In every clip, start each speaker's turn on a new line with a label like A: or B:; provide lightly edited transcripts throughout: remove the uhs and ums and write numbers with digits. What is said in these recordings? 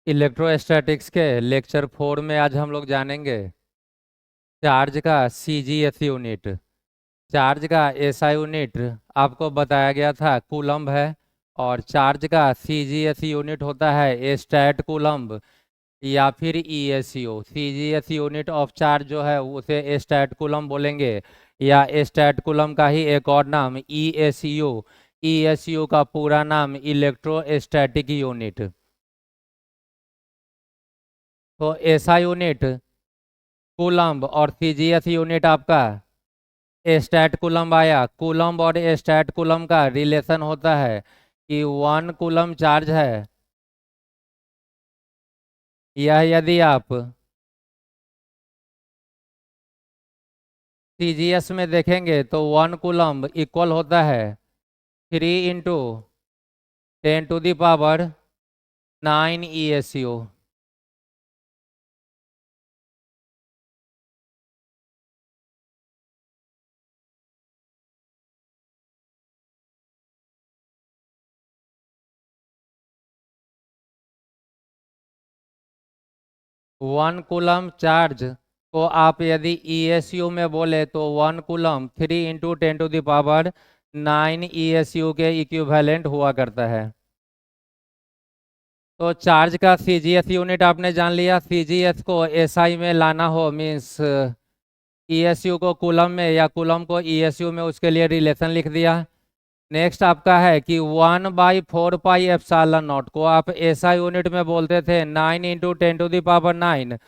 A: Electrostatics के lecture 4 में आज हम लोग जानेंगे चार्ज का सीजीएस यूनिट। चार्ज का एसआई यूनिट आपको बताया गया था कूलम्ब है, और चार्ज का सीजीएस यूनिट होता है स्टैट कूलम्ब या फिर ईएसयू। सीजीएस यूनिट ऑफ चार्ज जो है उसे स्टैट कूलम्ब बोलेंगे, या स्टैट कूलम्ब का ही एक और नाम ईएसयू। ईएसयू का पूरा नाम इलेक्ट्रोस्टैटिक यूनिट। तो एसआई यूनिट कूलम्ब और सीजीएस यूनिट आपका स्टैट कूलम्ब आया। कूलम्ब और स्टैट कूलम्ब का रिलेशन होता है कि 1 कूलम्ब चार्ज है, यह यदि आप सीजीएस में देखेंगे तो 1 कूलम्ब इक्वल होता है 3 × 10⁻⁹ ESU। 1 कूलम्ब चार्ज को आप यदि ESU में बोले तो 1 कूलम्ब 3 × 10⁻⁹ ESU के इक्विवेलेंट हुआ करता है। तो चार्ज का सीजीएस यूनिट आपने जान लिया। सीजीएस को एसआई में लाना हो मीन्स ईएसयू को कूलम में या कूलम को ईएसयू में, उसके लिए रिलेशन लिख दिया। नेक्स्ट आपका है कि 1/4πε0 को आप एसआई यूनिट में बोलते थे 9 × 10⁻⁹,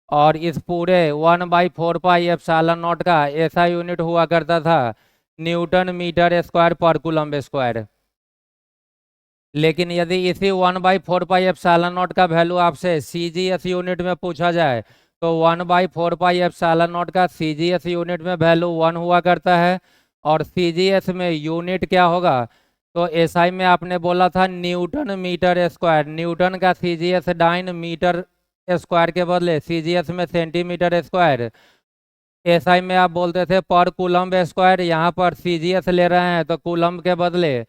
A: और इस पूरे 1/4πε0 का एसआई यूनिट हुआ करता था न्यूटन मीटर स्क्वायर पर कूलम्ब स्क्वायर। लेकिन यदि इसी 1/4πε0 का वैल्यू आपसे सीजीएस यूनिट में पूछा जाए तो 1/4πε0 का सीजीएस यूनिट में वैल्यू 1 हुआ करता है। और सीजीएस में यूनिट क्या होगा, तो एसआई में आपने बोला था न्यूटन मीटर स्क्वायर। न्यूटन का सीजीएस डाइन, मीटर स्क्वायर के बदले सीजीएस में सेंटीमीटर स्क्वायर। एसआई में आप बोलते थे पर कूलम्ब स्क्वायर, यहाँ पर सीजीएस ले रहे हैं तो कूलम्ब के बदले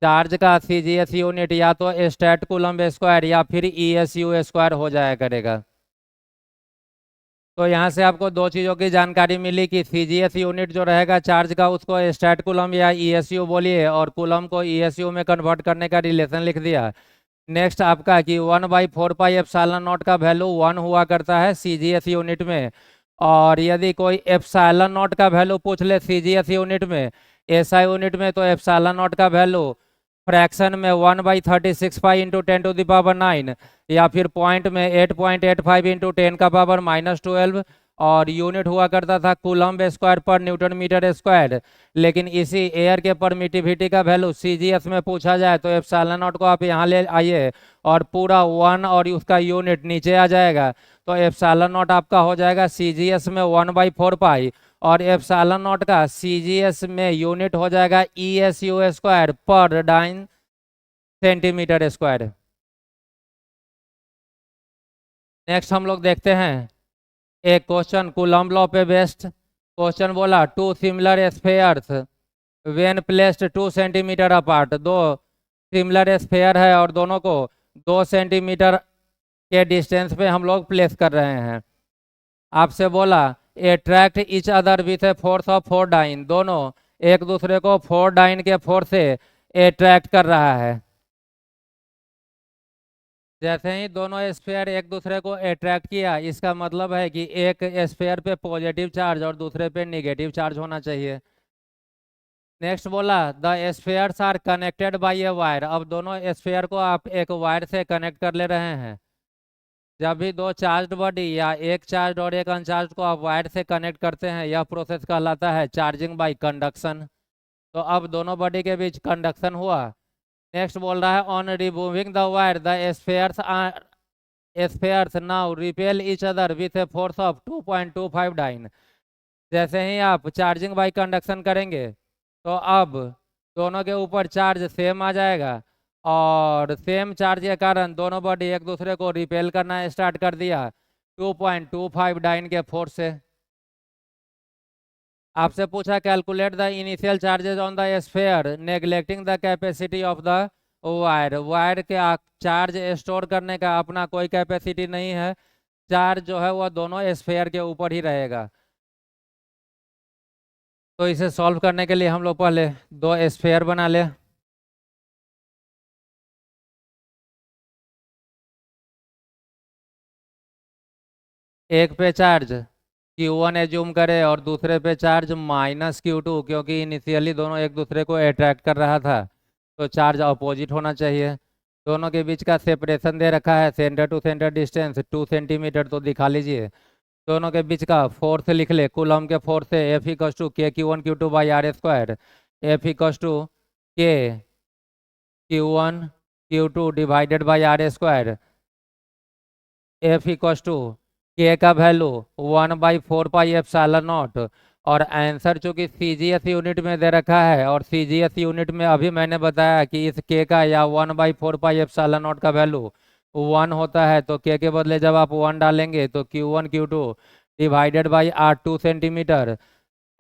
A: चार्ज का सीजीएस यूनिट या तो स्टैट कूलम्ब स्क्वायर या फिर ईएसयू स्क्वायर हो जाया करेगा। तो यहाँ से आपको दो चीज़ों की जानकारी मिली कि सीजीएस यूनिट जो रहेगा चार्ज का उसको स्टैट कूलम्ब या ईएसयू बोलिए, और कूलम्ब को ईएसयू में कन्वर्ट करने का रिलेशन लिख दिया। नेक्स्ट आपका कि 1/4πε0 का वैल्यू 1 हुआ करता है सीजीएस यूनिट में। और यदि कोई ε0 का वैल्यू पूछ ले सीजीएस यूनिट में, एसआई यूनिट में, तो ε0 का वैल्यू फ्रैक्शन में 1/36 पाई × 10⁻⁹, या फिर पॉइंट में 8.85 × 10⁻⁻12, और यूनिट हुआ करता था कूलम्ब स्क्वायर पर न्यूटन मीटर स्क्वायर। लेकिन इसी एयर के परमिटिविटी का वैल्यू सीजीएस में पूछा जाए तो ε0 को आप यहाँ ले आइए और पूरा 1 और उसका यूनिट नीचे आ जाएगा। तो ε0 आपका हो जाएगा सीजीएस में 1/4π, और ε0 का सीजीएस में यूनिट हो जाएगा ESU स्क्वायर पर डाइन सेंटीमीटर स्क्वायर। नेक्स्ट हम लोग देखते हैं एक क्वेश्चन कूलम्ब लॉ पे बेस्ड क्वेश्चन। बोला 2 similar spheres when placed 2 centimetre apart. दो सिमिलर स्फेयर है और दोनों को 2 सेंटीमीटर के डिस्टेंस पे हम लोग प्लेस कर रहे हैं। आपसे बोला attract each other with a force of 4 dyne. दोनों एक दूसरे को 4 डाइन के फोर्स से अट्रैक्ट कर रहा है। जैसे ही दोनों स्फेयर एक दूसरे को अट्रैक्ट किया, इसका मतलब है कि एक स्फेयर पे पॉजिटिव चार्ज और दूसरे पे नेगेटिव चार्ज होना चाहिए। नेक्स्ट बोला the spheres are connected by a wire. अब दोनों स्फेयर को आप एक वायर से कनेक्ट कर ले रहे हैं। जब भी दो चार्ज बॉडी या एक चार्ज और एक अनचार्ज को आप वायर से कनेक्ट करते हैं, यह प्रोसेस कहलाता है चार्जिंग बाय कंडक्शन। तो अब दोनों बॉडी के बीच कंडक्शन हुआ। नेक्स्ट बोल रहा है on removing the wire the spheres now repel each other with a force of 2.25 dyne. जैसे ही आप चार्जिंग बाय कंडक्शन करेंगे तो अब दोनों के ऊपर चार्ज सेम आ जाएगा, और सेम चार्ज के कारण दोनों बॉडी एक दूसरे को रिपेल करना स्टार्ट कर दिया 2.25 डाइन के फोर्स से। आपसे पूछा calculate the initial charges on the sphere neglecting the capacity of the wire wire के चार्ज स्टोर करने का अपना कोई कैपेसिटी नहीं है। चार्ज जो है वह दोनों स्फेयर के ऊपर ही रहेगा। तो इसे सॉल्व करने के लिए हम लोग पहले दो स्फेयर बना ले। एक पे चार्ज Q1 एज्यूम करे और दूसरे पे चार्ज -Q2, क्योंकि इनिशियली दोनों एक दूसरे को अट्रैक्ट कर रहा था तो चार्ज अपोजिट होना चाहिए। दोनों के बीच का सेपरेशन दे रखा है, centre to centre distance 2 centimetre, तो दिखा लीजिए। दोनों के बीच का फोर्स लिख ले, कूलम के फोर्स से F equals to K Q1 Q2/r², F equals to K Q1 Q2 divided by r², F equals to K का वैल्यू 1/4πε0। और आंसर चूंकि CGS यूनिट में दे रखा है और CGS यूनिट में अभी मैंने बताया कि इस K का या 1/4πε0 का वैल्यू 1 होता है, तो K के बदले जब आप 1 डालेंगे तो Q1 Q2 divided by r 2 centimetre.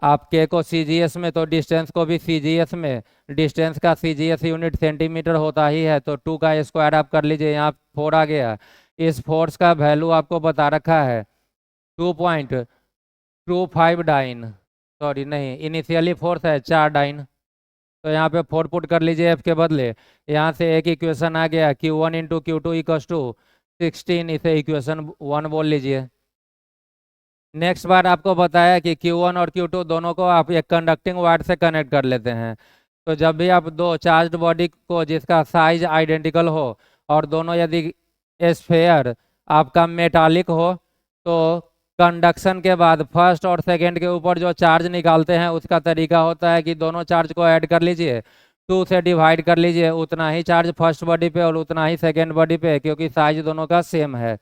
A: आप K को CGS में तो डिस्टेंस को भी CGS में, डिस्टेंस का CGS यूनिट सेंटीमीटर होता ही है, तो 2 का स्क्वायर आप कर लीजिए, यहाँ 4 आ गया। इस फोर्स का वैल्यू आपको बता रखा है 2.25 डाइन, सॉरी नहीं, इनिशियली फोर्स है 4 डाइन, तो यहाँ पे 4 पुट कर लीजिए F के बदले। यहाँ से एक इक्वेशन आ गया Q1 × Q2 इक्वल्स टू 16, इसे इक्वेशन 1 बोल लीजिए। नेक्स्ट बार आपको बताया कि Q1 और Q2 दोनों को आप एक कंडक्टिंग वायर से कनेक्ट कर लेते हैं। तो जब भी आप दो चार्ज बॉडी को जिसका साइज आइडेंटिकल हो और दोनों यदि स्फेयर आपका मेटालिक हो, तो कंडक्शन के बाद फर्स्ट और सेकंड के ऊपर जो चार्ज निकालते हैं उसका तरीका होता है कि दोनों चार्ज को ऐड कर लीजिए, 2 से डिवाइड कर लीजिए, उतना ही चार्ज फर्स्ट बॉडी पे और उतना ही सेकेंड बॉडी पे, क्योंकि साइज दोनों का सेम है।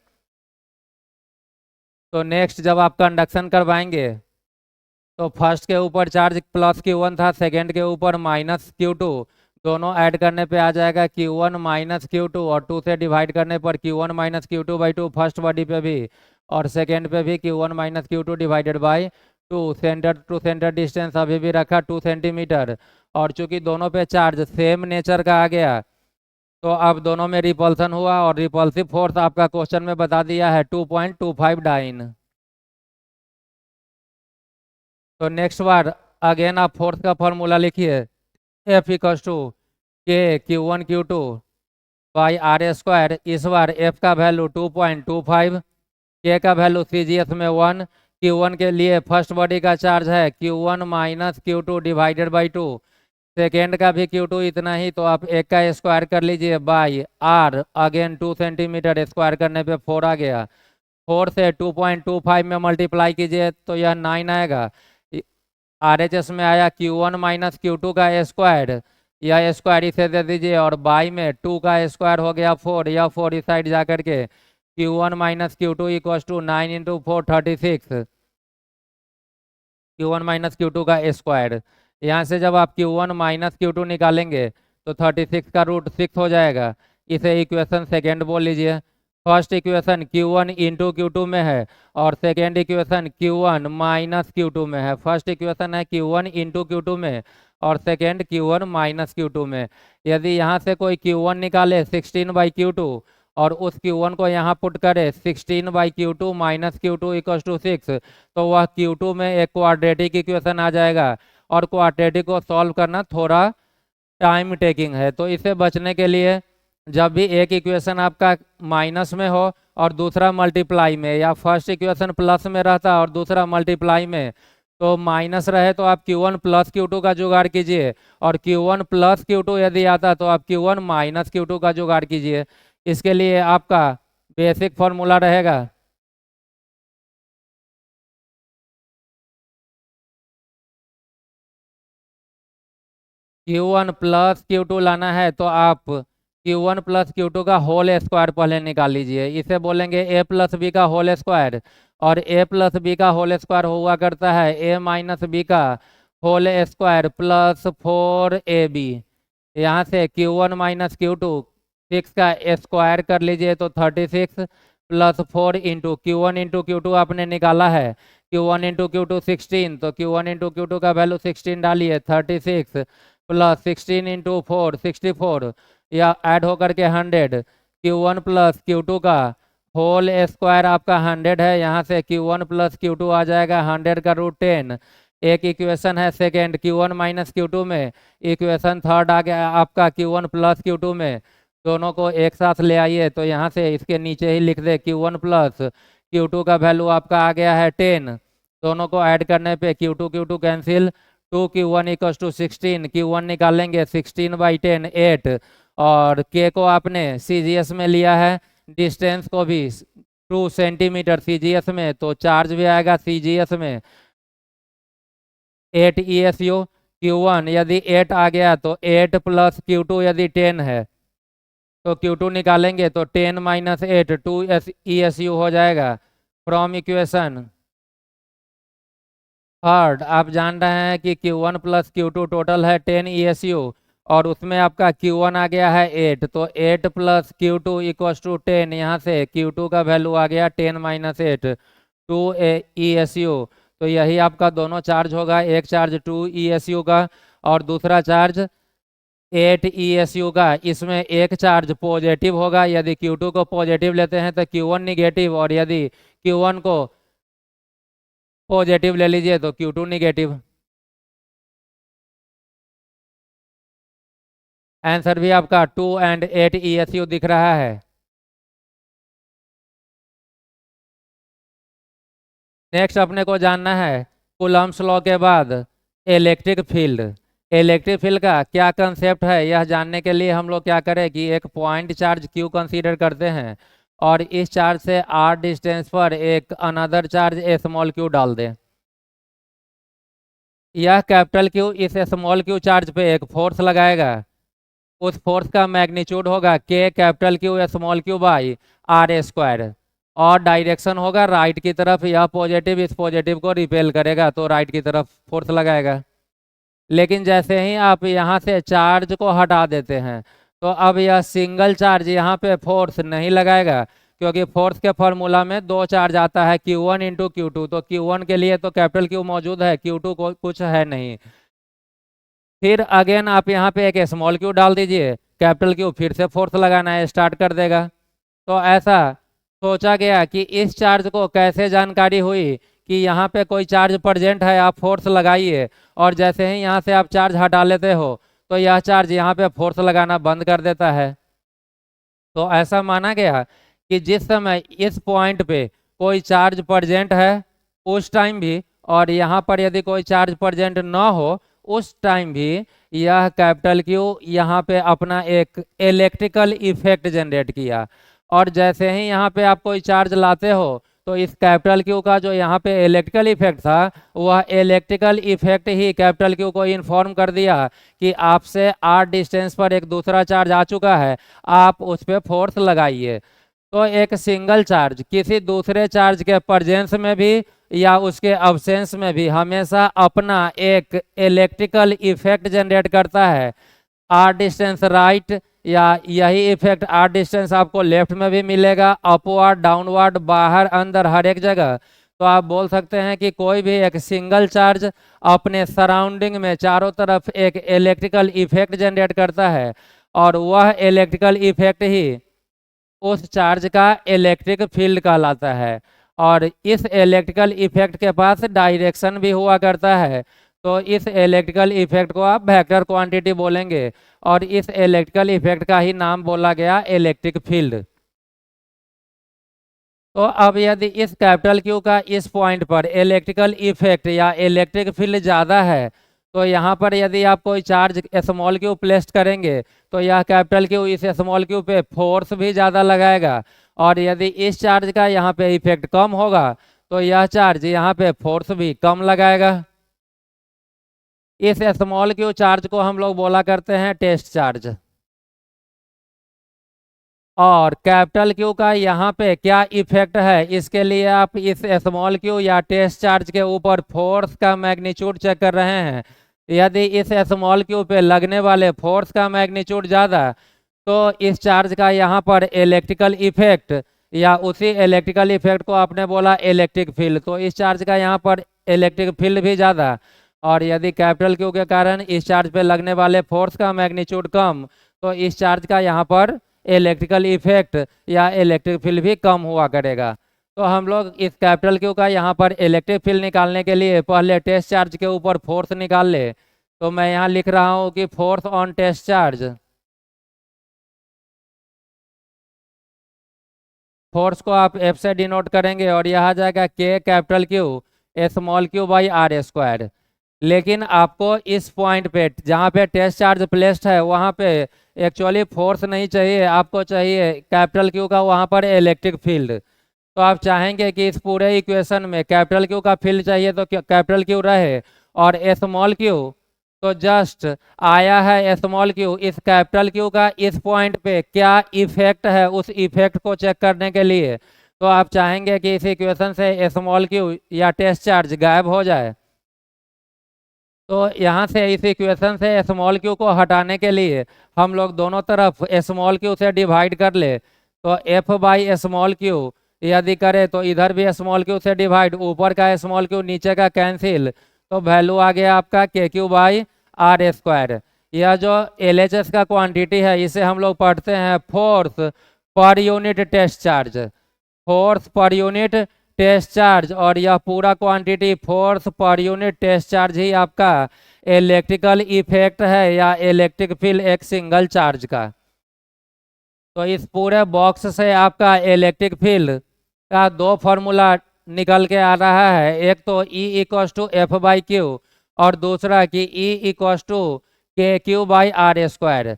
A: तो नेक्स्ट जब आप कंडक्शन करवाएंगे तो फर्स्ट के ऊपर चार्ज +Q1 था, सेकंड के ऊपर -Q2, दोनों ऐड करने पे आ जाएगा Q1 -Q2, और 2 से डिवाइड करने पर Q1 -Q2/2 फर्स्ट बॉडी पे भी और सेकंड पे भी Q1 -Q2 divided by 2। Centre to centre distance अभी भी रखा 2 सेंटीमीटर, और चूंकि दोनों पे चार्ज सेम नेचर का आ गया तो अब दोनों में रिपल्सन हुआ, और रिपल्सिव फोर्स आपका क्वेश्चन में बता दिया है 2.25 डाइन। तो नेक्स्ट बार अगेन आप फोर्स का फॉर्मूला लिखिए, F equals to K Q1 Q2/r²। इस बार F का वैल्यू 2.25, K का वैल्यू CGS में 1, Q1 के लिए फर्स्ट बॉडी का चार्ज है Q1 -Q2 divided by 2, second का भी Q2 इतना ही, तो आप एक का स्क्वायर कर लीजिए by r, again 2 centimetre, square करने पे 4 आ गया। 4 से 2.25 में मल्टीप्लाई कीजिए तो यह 9 आएगा। RHS में आया Q1 -Q2 का स्क्वायर, यह स्क्वायर इसे दे दीजिए, और बाई में 2 का स्क्वायर हो गया 4, यह 4 इस साइड जा करके Q1 -Q2 equals to 9 × 4 36, Q1 -Q2 का स्क्वायर। यहाँ से जब आप Q1 -Q2 निकालेंगे तो 36 का रूट 6 हो जाएगा, इसे इक्वेशन सेकेंड बोल लीजिए। फर्स्ट इक्वेशन Q1 × Q2 में है और सेकेंड इक्वेशन Q1 -Q2 में है। फर्स्ट इक्वेशन है Q1 × Q2 में और सेकेंड Q1 -Q2 में। यदि यहाँ से कोई Q1 निकाले 16/Q2 और उस Q1 को यहाँ पुट करे 16/Q2 -Q2 इक्वल्स टू 6, तो वह Q2 में एक क्वाड्रेटिक इक्वेशन आ जाएगा, और क्वाड्रेटिक को सॉल्व करना थोड़ा टाइम टेकिंग है। तो इसे बचने के लिए जब भी एक इक्वेशन आपका माइनस में हो और दूसरा मल्टीप्लाई में, या फर्स्ट इक्वेशन प्लस में रहता और दूसरा मल्टीप्लाई में, तो माइनस रहे तो आप Q1 + Q2 का जुगाड़ कीजिए, और Q1 + Q2 यदि आता तो आप Q1 - Q2 का जुगाड़ कीजिए। इसके लिए आपका बेसिक फॉर्मूला रहेगा Q1 + Q2 लाना है तो आप Q1 + Q2 का होल स्क्वायर पहले निकाल लीजिए, इसे बोलेंगे A + B का होल स्क्वायर, और A + B का होल स्क्वायर हुआ करता है A - B का होल स्क्वायर प्लस 4AB। यहाँ से Q1 - Q2 6 का स्क्वायर कर लीजिए तो 36 प्लस 4 इंटू Q1 × Q2 आपने निकाला है, Q1 × Q2 16, तो Q1 × Q2 का वैल्यू 16 डालिए, 36 प्लस 16 × 4 64 या ऐड होकर के 100, Q1 प्लस Q2 का होल स्क्वायर आपका 100 है, यहाँ से Q1 प्लस Q2 आ जाएगा 100 का रूट 10। एक इक्वेशन है सेकेंड Q1 माइनस Q2 में, इक्वेशन थर्ड आ गया आपका Q1 प्लस Q2 में। दोनों को एक साथ ले आइए तो यहाँ से इसके नीचे ही लिख दे Q1 प्लस Q2 का वैल्यू आपका आ गया है 10। दोनों को ऐड करने पे Q2 cancel, 2Q1 equals to 16, Q1 निकालेंगे 16/10 8, और K को आपने CGS में लिया है, डिस्टेंस को भी 2 सेंटीमीटर CGS में, तो चार्ज भी आएगा CGS में 8 ESU। Q1 यदि 8 आ गया तो 8 प्लस Q2 यदि 10 है तो Q2 निकालेंगे तो 10 माइनस 8 2 ESU हो जाएगा। फ्रॉम इक्वेशन थर्ड आप जान रहे हैं कि Q1 प्लस Q2 टोटल है 10 ESU, और उसमें आपका Q1 आ गया है 8, तो 8 प्लस Q2 इक्वस टू 10। यहाँ से Q2 का वैल्यू आ गया 10 माइनस 8 2 ESU। तो यही आपका दोनों चार्ज होगा, एक चार्ज 2 ESU का और दूसरा चार्ज 8 ESU का। इसमें एक चार्ज पॉजिटिव होगा, यदि Q2 को पॉजिटिव लेते हैं तो Q1 निगेटिव, और यदि Q1 को पॉजिटिव ले लीजिए तो Q2 निगेटिव। आंसर भी आपका 2 एंड 8 ESU दिख रहा है। नेक्स्ट अपने को जानना है कूलम्ब्स लॉ के बाद इलेक्ट्रिक फील्ड। इलेक्ट्रिक फील्ड का क्या कंसेप्ट है, यह जानने के लिए हम लोग क्या करें कि एक पॉइंट चार्ज Q कंसीडर करते हैं, और इस चार्ज से R डिस्टेंस पर एक अनदर चार्ज स्मॉल q डाल दें। यह कैपिटल Q इस स्मॉल q चार्ज पे एक फोर्स लगाएगा, उस फोर्स का मैग्नीट्यूड होगा K capital Q small q by R square, और डायरेक्शन होगा राइट की तरफ। यह पॉजिटिव इस पॉजिटिव को रिपेल करेगा तो राइट की तरफ फोर्स लगाएगा। लेकिन जैसे ही आप यहाँ से चार्ज को हटा देते हैं तो अब यह सिंगल चार्ज यहाँ पे फोर्स नहीं लगाएगा, क्योंकि फोर्स के फॉर्मूला में दो चार्ज आता है Q1 इंटू Q2, तो Q1 के लिए तो कैपिटल Q मौजूद है, Q2 को कुछ है नहीं। फिर अगेन आप यहाँ पे एक स्मॉल q डाल दीजिए, कैपिटल Q फिर से फोर्स लगाना है, स्टार्ट कर देगा। तो ऐसा सोचा गया कि इस चार्ज को कैसे जानकारी हुई कि यहाँ पे कोई चार्ज प्रेजेंट है, आप फोर्स लगाइए, और जैसे ही यहाँ से आप चार्ज हटा लेते हो तो यह चार्ज यहाँ पे फोर्स लगाना बंद कर देता है। तो ऐसा माना गया कि जिस समय इस पॉइंट पे कोई चार्ज प्रेजेंट है उस टाइम भी, और यहाँ पर यदि कोई चार्ज प्रेजेंट न हो उस टाइम भी, यह कैपिटल Q यहाँ पे अपना एक इलेक्ट्रिकल इफेक्ट जनरेट किया। और जैसे ही यहाँ पे आप कोई चार्ज लाते हो तो इस कैपिटल Q का जो यहाँ पे इलेक्ट्रिकल इफेक्ट था, वह इलेक्ट्रिकल इफेक्ट ही कैपिटल Q को इन्फॉर्म कर दिया कि आपसे R डिस्टेंस पर एक दूसरा चार्ज आ चुका है, आप उस पर फोर्स लगाइए। तो एक सिंगल चार्ज किसी दूसरे चार्ज के प्रेजेंस में भी या उसके अब्सेंस में भी हमेशा अपना एक इलेक्ट्रिकल इफेक्ट जनरेट करता है। R डिस्टेंस राइट, या यही इफेक्ट R डिस्टेंस आपको लेफ्ट में भी मिलेगा, अपवर्ड डाउनवर्ड बाहर अंदर हर एक जगह। तो आप बोल सकते हैं कि कोई भी एक सिंगल चार्ज अपने सराउंडिंग में चारों तरफ एक इलेक्ट्रिकल इफेक्ट जनरेट करता है, और वह इलेक्ट्रिकल इफेक्ट ही उस चार्ज का इलेक्ट्रिक फील्ड कहलाता है। और इस इलेक्ट्रिकल इफेक्ट के पास डायरेक्शन भी हुआ करता है, तो इस इलेक्ट्रिकल इफेक्ट को आप वेक्टर क्वांटिटी बोलेंगे, और इस इलेक्ट्रिकल इफेक्ट का ही नाम बोला गया इलेक्ट्रिक फील्ड। तो अब यदि इस कैपिटल Q का इस पॉइंट पर इलेक्ट्रिकल इफेक्ट या इलेक्ट्रिक फील्ड ज़्यादा है, तो यहाँ पर यदि आप कोई चार्ज स्मॉल q प्लेस करेंगे तो यह कैपिटल Q इस स्मॉल q पे फोर्स भी ज़्यादा लगाएगा, और यदि इस चार्ज का यहाँ पे इफेक्ट कम होगा तो यह चार्ज यहाँ पे फोर्स भी कम लगाएगा। इस स्मॉल q चार्ज को हम लोग बोला करते हैं टेस्ट चार्ज। और कैपिटल Q का यहाँ पे क्या इफेक्ट है, इसके लिए आप इस स्मॉल q या टेस्ट चार्ज के ऊपर फोर्स का मैग्नीट्यूड चेक कर रहे हैं। यदि इस स्मॉल q पे लगने वाले फोर्स का मैग्नीट्यूड ज़्यादा, तो इस चार्ज का यहाँ पर इलेक्ट्रिकल इफेक्ट या उसी इलेक्ट्रिकल इफेक्ट को आपने बोला इलेक्ट्रिक फील्ड, तो इस चार्ज का यहाँ पर इलेक्ट्रिक फील्ड भी ज़्यादा। और यदि कैपिटल Q के कारण इस चार्ज पे लगने वाले फोर्स का मैग्नीट्यूड कम, तो इस चार्ज का यहाँ पर इलेक्ट्रिकल इफेक्ट या इलेक्ट्रिक फील्ड भी कम हुआ करेगा। तो हम लोग इस कैपिटल क्यू का यहाँ पर इलेक्ट्रिक फील्ड निकालने के लिए पहले टेस्ट चार्ज के ऊपर फोर्स निकाल ले। तो मैं यहाँ लिख रहा हूँ कि force on test charge, force को आप एफ से डिनोट करेंगे और यह आ जाएगा K capital Q small Q by R square. लेकिन आपको इस पॉइंट पे जहाँ पे टेस्ट चार्ज प्लेस्ड है वहाँ पे एक्चुअली फोर्स नहीं चाहिए, आपको चाहिए कैपिटल क्यू का वहाँ पर इलेक्ट्रिक फील्ड। तो आप चाहेंगे कि इस पूरे इक्वेशन में कैपिटल क्यू का फील्ड चाहिए तो कैपिटल क्यू रहे, और स्मॉल क्यू तो जस्ट आया है स्मॉल क्यू इस कैपिटल क्यू का इस पॉइंट पे क्या इफेक्ट है उस इफेक्ट को चेक करने के लिए। तो आप चाहेंगे कि इस इक्वेशन से स्मॉल क्यू या टेस्ट चार्ज गायब हो जाए। तो यहाँ से इस इक्वेशन से स्मॉल क्यू को हटाने के लिए हम लोग दोनों तरफ स्मॉल क्यू से डिवाइड कर ले। तो एफ बाई स्मॉल क्यू यदि करे तो इधर भी स्मॉल क्यू से डिवाइड, ऊपर का स्मॉल क्यू नीचे का कैंसिल, तो वैल्यू आ गया आपका के क्यू बाई आर स्क्वायर। यह जो एल एच एस का क्वांटिटी है इसे हम लोग पढ़ते हैं force per unit test charge, force per unit test charge, और यह पूरा quantity force per unit test charge ही आपका इलेक्ट्रिकल इफेक्ट है या इलेक्ट्रिक फील्ड एक सिंगल चार्ज का। तो इस पूरे बॉक्स से आपका इलेक्ट्रिक फील्ड का दो फॉर्मूला निकल के आ रहा है, एक तो E equals to F by Q और दूसरा कि E equals to K Q by R square.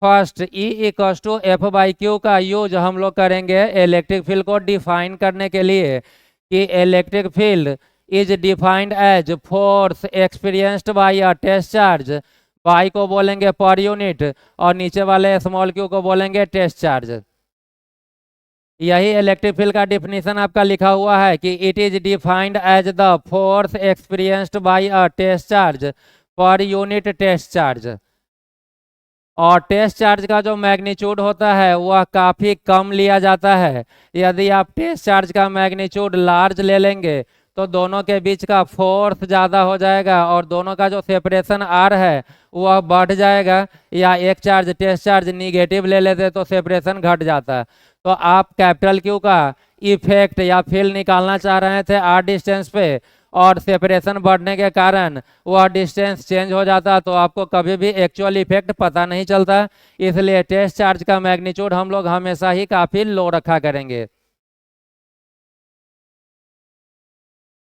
A: First E equals to F by Q का यूज हम लोग करेंगे इलेक्ट्रिक फील्ड को डिफाइन करने के लिए कि electric field is defined as force experienced by a test charge, by को बोलेंगे पर यूनिट और नीचे वाले स्मॉल क्यू को बोलेंगे टेस्ट चार्ज। यही इलेक्ट्रिक फील्ड का डिफिनीशन आपका लिखा हुआ है कि it is defined as the force experienced by a test charge per unit test charge. और टेस्ट चार्ज का जो मैग्नीट्यूड होता है वह काफ़ी कम लिया जाता है। यदि आप टेस्ट चार्ज का मैग्नीट्यूड लार्ज ले लेंगे तो दोनों के बीच का फोर्स ज़्यादा हो जाएगा और दोनों का जो सेपरेशन आर है वह बढ़ जाएगा, या एक चार्ज टेस्ट चार्ज निगेटिव ले लेते तो सेपरेशन घट जाता। तो आप कैपिटल क्यू का इफेक्ट या फील्ड निकालना चाह रहे थे आर डिस्टेंस पे, और सेपरेशन बढ़ने के कारण वह डिस्टेंस चेंज हो जाता तो आपको कभी भी एक्चुअल इफेक्ट पता नहीं चलता। इसलिए टेस्ट चार्ज का मैग्नीट्यूड हम लोग हमेशा ही काफ़ी लो रखा करेंगे।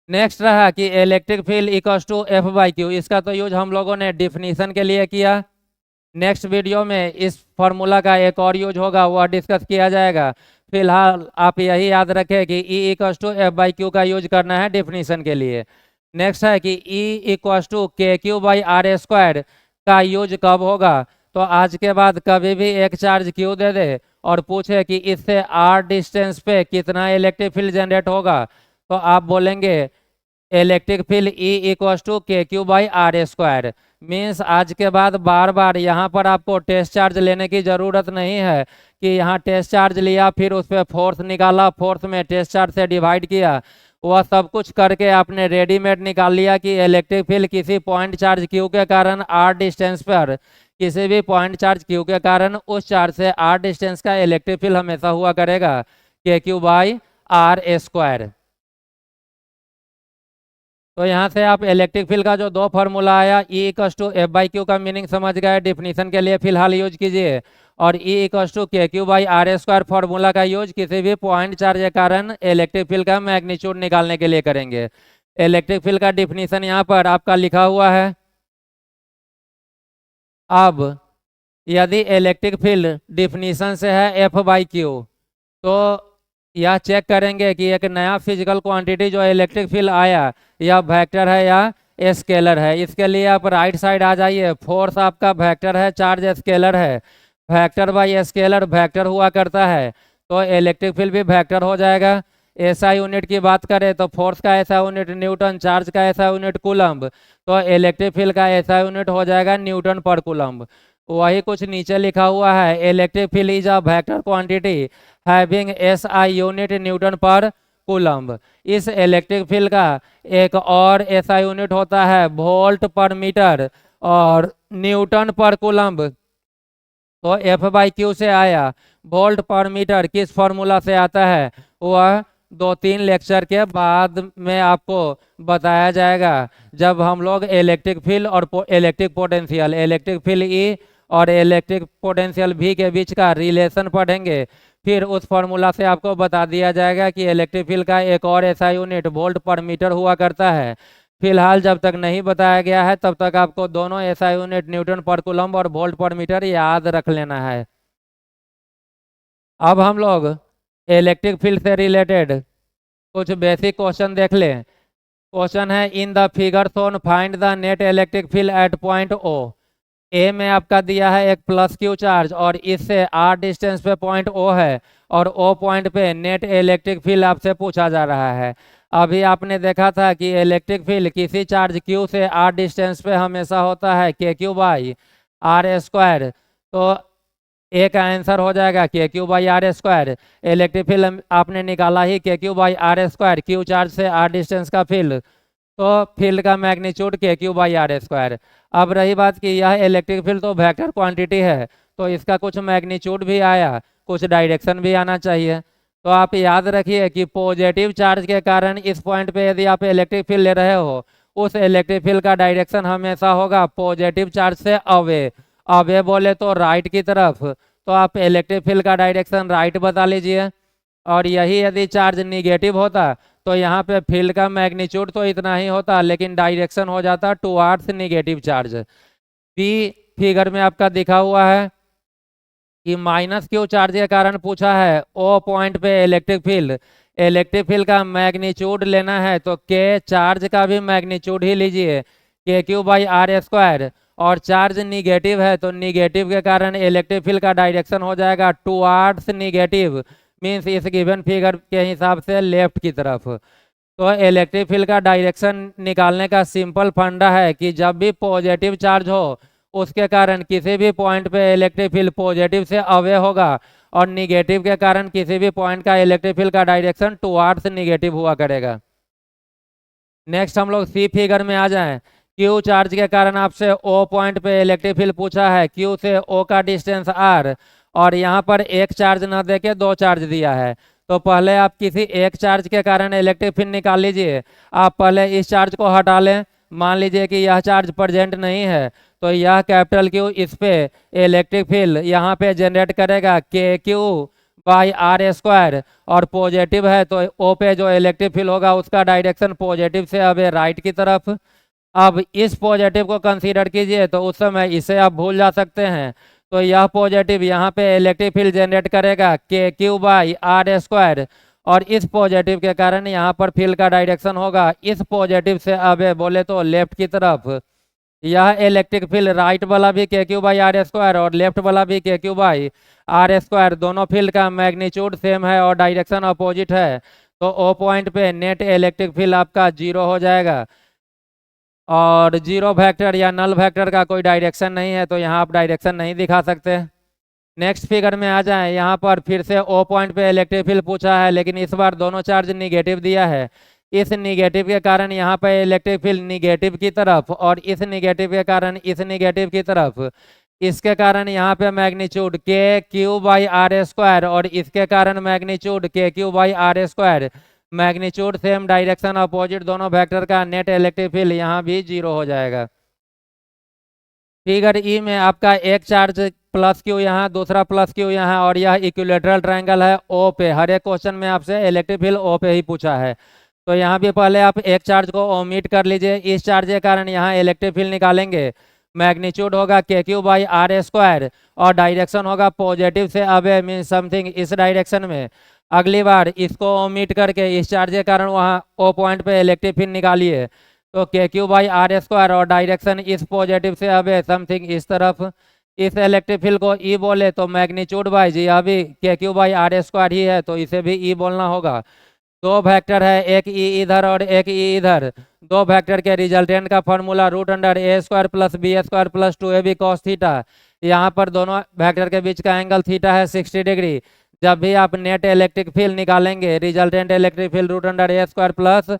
A: नेक्स्ट रहा कि electric field equals to F by Q, इसका तो यूज हम लोगों ने डिफिनीशन के लिए किया। नेक्स्ट वीडियो में इस फॉर्मूला का एक और यूज होगा वह डिस्कस किया जाएगा। फिलहाल आप यही याद रखें कि E equals to F by Q का यूज करना है डिफिनीशन के लिए। नेक्स्ट है कि E equals to K Q by R square का यूज कब होगा। तो आज के बाद कभी भी एक चार्ज क्यू दे दे और पूछे कि इससे आर डिस्टेंस पे कितना इलेक्ट्रिक फील्ड जनरेट होगा, तो आप बोलेंगे electric field E equals to K Q by R square. Means आज के बाद बार बार यहाँ पर आपको टेस्ट चार्ज लेने की ज़रूरत नहीं है कि यहाँ टेस्ट चार्ज लिया फिर उस पर फोर्स निकाला, फोर्स में टेस्ट चार्ज से डिवाइड किया, वह सब कुछ करके आपने रेडीमेड निकाल लिया कि इलेक्ट्रिक फील्ड किसी पॉइंट चार्ज क्यू के कारण आर डिस्टेंस पर, किसी भी पॉइंट चार्ज क्यू के कारण उस चार्ज से आर डिस्टेंस का इलेक्ट्रिक फील्ड हमेशा हुआ करेगा के क्यू बाई आर स्क्वायर। तो यहाँ से आप इलेक्ट्रिक फील्ड का जो दो फार्मूला आया E equals to F by Q का मीनिंग समझ गए, डिफिनीशन के लिए फिलहाल यूज कीजिए, और E equals to K Q by R square formula का यूज किसी भी पॉइंट चार्ज के कारण इलेक्ट्रिक फील्ड का मैग्नीट्यूड निकालने के लिए करेंगे। इलेक्ट्रिक फील्ड का डिफिनीशन यहाँ पर आपका लिखा हुआ है। अब यदि इलेक्ट्रिक फील्ड डिफिनीशन से है एफ बाई क्यू, तो यह चेक करेंगे कि एक नया फिजिकल क्वांटिटी जो इलेक्ट्रिक फील्ड आया यह वेक्टर है या स्केलर है। इसके लिए आप राइट साइड आ जाइए। फोर्स आपका वेक्टर है, चार्ज स्केलर है। वेक्टर बाई स्केलर वेक्टर हुआ करता है तो इलेक्ट्रिक फील्ड भी वेक्टर हो जाएगा। ऐसा यूनिट की बात करें तो फोर्स का ऐसा यूनिट न्यूटन, चार्ज का ऐसा यूनिट कूलम्ब, तो इलेक्ट्रिक फील्ड का ऐसा यूनिट हो जाएगा न्यूटन पर कूलम्ब। वही कुछ नीचे लिखा हुआ है, electric field is a vector quantity having SI unit newton per coulomb. इस इलेक्ट्रिक फील्ड का एक और ऐसा यूनिट होता है वोल्ट पर मीटर और न्यूटन पर कूलम्ब। तो एफ बाई क्यू से आया। वोल्ट पर मीटर किस फॉर्मूला से आता है वह 2-3 लेक्चर के बाद में आपको बताया जाएगा, जब हम लोग इलेक्ट्रिक फील्ड और electric potential, electric field E और इलेक्ट्रिक पोटेंशियल भी के बीच का रिलेशन पढ़ेंगे। फिर उस फॉर्मूला से आपको बता दिया जाएगा कि इलेक्ट्रिक फील्ड का एक और ऐसा यूनिट वोल्ट पर मीटर हुआ करता है। फिलहाल जब तक नहीं बताया गया है तब तक आपको दोनों ऐसा यूनिट न्यूटन पर कूलम्ब और वोल्ट पर मीटर याद रख लेना है। अब हम लोग इलेक्ट्रिक फील्ड से रिलेटेड कुछ बेसिक क्वेश्चन देख लें। क्वेश्चन है in the figure shown find the net electric field at point O. A में आपका दिया है एक प्लस क्यू चार्ज और इससे आर डिस्टेंस पे पॉइंट ओ है और ओ पॉइंट पे नेट इलेक्ट्रिक फील्ड आपसे पूछा जा रहा है। अभी आपने देखा था कि इलेक्ट्रिक फील्ड किसी चार्ज क्यू से आर डिस्टेंस पे हमेशा होता है के क्यू बाई आर स्क्वायर। तो ए का आंसर हो जाएगा K Q by R square. Electric field आपने निकाला ही K Q by R square, Q charge से आर डिस्टेंस का फील्ड, तो फील्ड का magnitude K Q by R square. अब रही बात कि यह इलेक्ट्रिक फील्ड तो वेक्टर क्वांटिटी है, तो इसका कुछ मैग्नीट्यूड भी आया, कुछ डायरेक्शन भी आना चाहिए। तो आप याद रखिए कि पॉजिटिव चार्ज के कारण इस पॉइंट पे यदि आप इलेक्ट्रिक फील्ड ले रहे हो, उस इलेक्ट्रिक फील्ड का डायरेक्शन हमेशा होगा पॉजिटिव चार्ज से अवे। अवे बोले तो राइट की तरफ, तो आप इलेक्ट्रिक फील्ड का डायरेक्शन राइट बता लीजिए। और यही यदि चार्ज निगेटिव होता तो यहाँ पे फील्ड का मैग्नीट्यूड तो इतना ही होता, लेकिन डायरेक्शन हो जाता towards negative charge. B figure में आपका दिखा हुआ है कि माइनस क्यू चार्ज के कारण पूछा है ओ पॉइंट पे इलेक्ट्रिक फील्ड। इलेक्ट्रिक फील्ड का मैग्नीट्यूड लेना है तो के चार्ज का भी मैग्नीट्यूड ही लीजिए, के क्यू बाई आर स्क्वायर। और चार्ज निगेटिव है तो निगेटिव के कारण इलेक्ट्रिक फील्ड का डायरेक्शन हो जाएगा टुवार्ड्स निगेटिव, मीन्स इस गिवन फिगर के हिसाब से लेफ्ट की तरफ। तो इलेक्ट्रिक फील्ड का डायरेक्शन निकालने का सिंपल फंडा है कि जब भी पॉजिटिव चार्ज हो उसके कारण किसी भी पॉइंट पे इलेक्ट्रिक फील्ड पॉजिटिव से अवे होगा और निगेटिव के कारण किसी भी पॉइंट का इलेक्ट्रिक फील्ड का डायरेक्शन टुवार्ड्स निगेटिव हुआ करेगा। नेक्स्ट हम लोग सी फिगर में आ जाएं। क्यू चार्ज के कारण आपसे ओ पॉइंट पे इलेक्ट्रिक फील्ड पूछा है, क्यू से ओ का डिस्टेंस आर, और यहाँ पर एक चार्ज न देके दो चार्ज दिया है। तो पहले आप किसी एक चार्ज के कारण इलेक्ट्रिक फील्ड निकाल लीजिए। आप पहले इस चार्ज को हटा लें, मान लीजिए कि यह चार्ज प्रेजेंट नहीं है, तो यह कैपिटल क्यू इस पे इलेक्ट्रिक फील्ड यहाँ पे जनरेट करेगा के क्यू बाई आर स्क्वायर। और पॉजिटिव है तो ओ पे जो इलेक्ट्रिक फील्ड होगा उसका डायरेक्शन पॉजिटिव से अब राइट की तरफ। अब इस पॉजिटिव को कंसीडर कीजिए तो उस समय इसे आप भूल जा सकते हैं। तो यह पॉजिटिव यहाँ पे इलेक्ट्रिक फील्ड जनरेट करेगा के क्यू बाई आर स्क्वायर, और इस पॉजिटिव के कारण यहाँ पर फील्ड का डायरेक्शन होगा इस पॉजिटिव से अब बोले तो लेफ्ट की तरफ। यह इलेक्ट्रिक फील्ड राइट वाला भी के क्यू बाई आर स्क्वायर और लेफ्ट वाला भी के क्यू बाई आर स्क्वायर, दोनों फील्ड का मैग्नीट्यूड सेम है और डायरेक्शन अपोजिट है। तो ओ पॉइंट पे नेट इलेक्ट्रिक फील्ड आपका 0 हो जाएगा, और जीरो वेक्टर या नल वेक्टर का कोई डायरेक्शन नहीं है तो यहाँ आप डायरेक्शन नहीं दिखा सकते। नेक्स्ट फिगर में आ जाएं। यहाँ पर फिर से ओ पॉइंट पे इलेक्ट्रिक फील्ड पूछा है, लेकिन इस बार दोनों चार्ज निगेटिव दिया है। इस निगेटिव के कारण यहाँ पे इलेक्ट्रिक फील्ड निगेटिव की तरफ, और इस निगेटिव के कारण इस निगेटिव की तरफ। इसके कारण यहाँ पे magnitude K Q by R square और इसके कारण magnitude K Q by R square. Magnitude same, direction opposite, दोनों वेक्टर का नेट इलेक्ट्रिक फील्ड यहाँ भी 0 हो जाएगा। फिगर ई में आपका एक चार्ज प्लस क्यू यहाँ, दूसरा प्लस क्यू यहाँ, और यह इक्विलेटरल ट्रायंगल है ओ पे। हर एक क्वेश्चन में आपसे इलेक्ट्रिक फील्ड ओ पे ही पूछा है, तो यहाँ भी पहले आप एक चार्ज को ओमिट कर लीजिए। इस चार्ज के कारण यहाँ इलेक्ट्रिक फील्ड निकालेंगे। मैग्नीट्यूड होगा के क्यू बाई आर स्क्वायर और डायरेक्शन होगा पॉजिटिव से अवे, मीन समथिंग इस डायरेक्शन में। अगली बार इसको ओमिट करके इस चार्ज के कारण वहाँ ओ पॉइंट पे इलेक्ट्रिक फील्ड निकालिए, तो के क्यू बाई आर स्क्वायर और डायरेक्शन इस पॉजिटिव से अवे समथिंग इस तरफ। इस इलेक्ट्रिक फील्ड को ई बोले तो मैग्नीट्यूड बाई जी अभी के क्यू बाई आर स्क्वायर ही है, तो इसे भी ई बोलना होगा। दो वेक्टर है, एक ई इधर और एक ई इधर। दो वेक्टर के रिजल्टेंट का formula root under A square plus B square plus 2ab cos theta. यहाँ पर दोनों वेक्टर के बीच का एंगल थीटा है 60 डिग्री। जब भी आप नेट इलेक्ट्रिक फील्ड निकालेंगे resultant electric field root under A square plus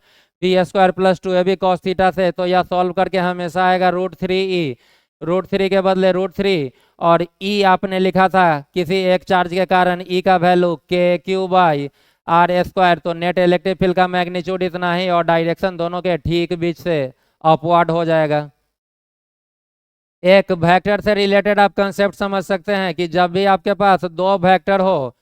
A: B square plus 2ab cos theta से, तो यह सॉल्व करके हमेशा आएगा √3e। √3 के बदले √3, और ई आपने लिखा था किसी एक चार्ज के कारण ई का वैल्यू KQ/R²। तो नेट इलेक्ट्रिक फील्ड का मैग्नीट्यूड इतना ही, और डायरेक्शन दोनों के ठीक बीच से अपवर्ड हो जाएगा। एक वेक्टर से रिलेटेड आप कंसेप्ट समझ सकते हैं कि जब भी आपके पास दो वेक्टर हो,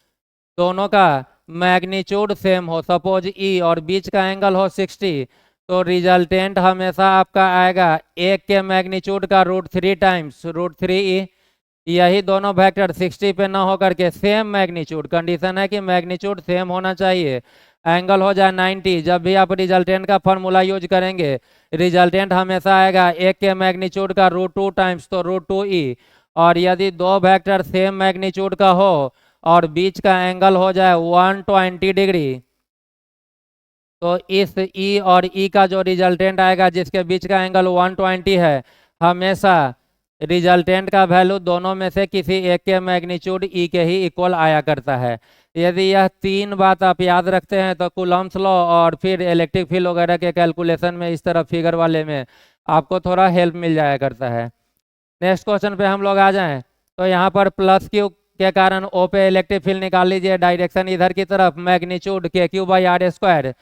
A: दोनों का मैग्नीट्यूड सेम हो, सपोज ई, और बीच का एंगल हो 60, तो रिजल्टेंट हमेशा आपका आएगा एक के मैग्नीट्यूड का √3 टाइम्स √3E। यही दोनों वेक्टर 60 पे ना होकर के सेम मैग्नीट्यूड, कंडीशन है कि मैग्नीट्यूड सेम होना चाहिए, एंगल हो जाए 90। जब भी आप रिजल्टेंट का फॉर्मूला यूज करेंगे, रिजल्टेंट हमेशा आएगा एक के मैग्नीट्यूड का √2 टाइम्स तो √2E। और यदि दो वेक्टर सेम मैग्नीट्यूड का हो और बीच का एंगल हो जाए 120 डिग्री, तो इस ई और ई का जो रिजल्टेंट आएगा जिसके बीच का एंगल 120 है, हमेशा रिजल्टेंट का वैल्यू दोनों में से किसी एक के मैग्नीट्यूड ई के ही इक्वल आया करता है। यदि यह तीन बात आप याद रखते हैं तो कूलम्ब्स लॉ और फिर इलेक्ट्रिक फील्ड वगैरह के कैलकुलेशन में, इस तरह फिगर वाले में, आपको थोड़ा हेल्प मिल जाया करता है। नेक्स्ट क्वेश्चन पे हम लोग आ जाएं, तो यहाँ पर +Q के कारण O पे इलेक्ट्रिक फील्ड निकाल लीजिए, डायरेक्शन इधर की तरफ, मैग्नीट्यूड KQ/R²,